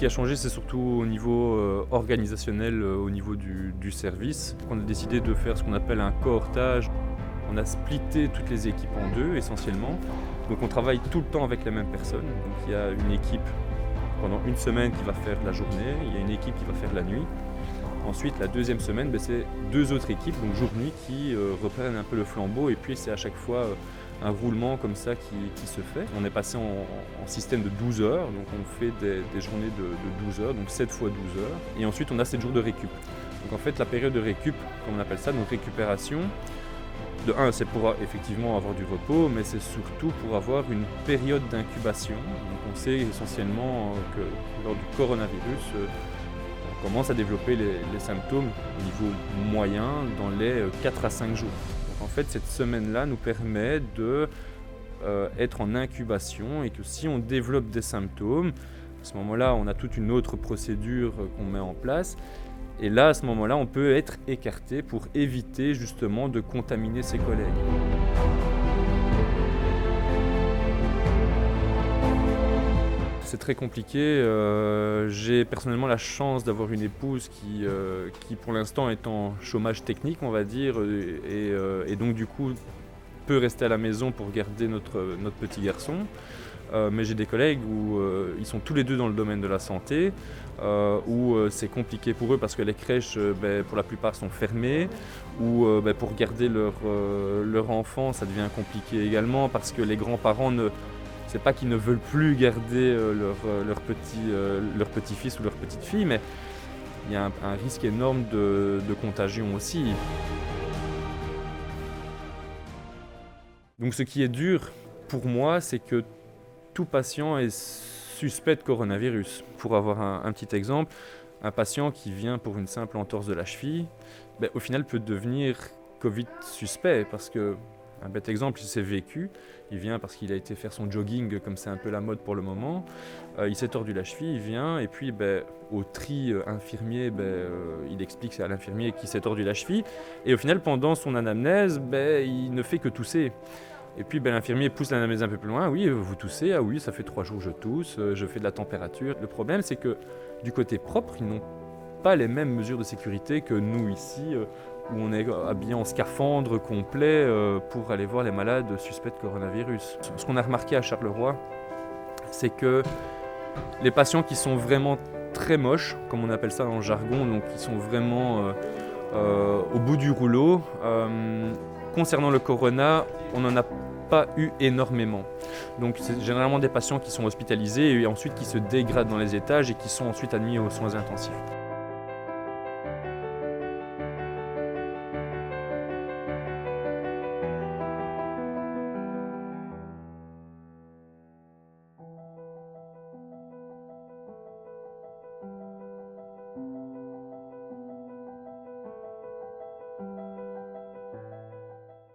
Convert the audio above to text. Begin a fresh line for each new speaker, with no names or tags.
qui a changé, c'est surtout au niveau organisationnel, au niveau du service. On a décidé de faire ce qu'on appelle un cohortage. On a splitté toutes les équipes en deux essentiellement. Donc on travaille tout le temps avec la même personne. Donc il y a une équipe pendant une semaine qui va faire la journée, il y a une équipe qui va faire la nuit. Ensuite, la deuxième semaine, c'est deux autres équipes, donc jour-nuit, qui reprennent un peu le flambeau. Et puis c'est à chaque fois un roulement comme ça qui se fait. On est passé en système de 12 heures, donc on fait des journées de 12 heures, donc 7 fois 12 heures. Et ensuite, on a 7 jours de récup. Donc en fait, la période de récup, comme on appelle ça, donc récupération, de un, c'est pour effectivement avoir du repos, mais c'est surtout pour avoir une période d'incubation. Donc on sait essentiellement que lors du coronavirus, on commence à développer les symptômes au niveau moyen dans les 4 à 5 jours. Donc en fait, cette semaine-là nous permet d'être en incubation et que si on développe des symptômes, à ce moment-là, on a toute une autre procédure qu'on met en place. Et là, à ce moment-là, on peut être écarté pour éviter justement de contaminer ses collègues. C'est très compliqué. J'ai personnellement la chance d'avoir une épouse qui pour l'instant est en chômage technique, on va dire, et donc du coup peut rester à la maison pour garder notre petit garçon. Mais j'ai des collègues où ils sont tous les deux dans le domaine de la santé, où c'est compliqué pour eux parce que les crèches, pour la plupart, sont fermées, ou pour garder leur enfant, ça devient compliqué également parce que les grands-parents c'est pas qu'ils ne veulent plus garder leur petit-fils ou leur petite-fille, mais il y a un risque énorme de contagion aussi. Donc ce qui est dur pour moi, c'est que tout patient est suspect de coronavirus. Pour avoir un petit exemple, un patient qui vient pour une simple entorse de la cheville, au final peut devenir Covid suspect parce que, un bête exemple, il s'est vécu, il vient parce qu'il a été faire son jogging, comme c'est un peu la mode pour le moment, il s'est tordu la cheville, il vient et puis au tri infirmier, il explique c'est à l'infirmier qui s'est tordu la cheville et au final pendant son anamnèse, il ne fait que tousser. Et puis l'infirmier pousse l'anamnèse un peu plus loin. Oui, vous toussez. Ah oui, ça fait 3 jours que je tousse, je fais de la température. Le problème, c'est que du côté propre, ils n'ont pas les mêmes mesures de sécurité que nous ici, où on est habillé en scaphandre complet pour aller voir les malades suspects de coronavirus. Ce qu'on a remarqué à Charleroi, c'est que les patients qui sont vraiment très moches, comme on appelle ça dans le jargon, donc qui sont vraiment au bout du rouleau, concernant le corona, on n'en a pas eu énormément. Donc c'est généralement des patients qui sont hospitalisés et ensuite qui se dégradent dans les étages et qui sont ensuite admis aux soins intensifs.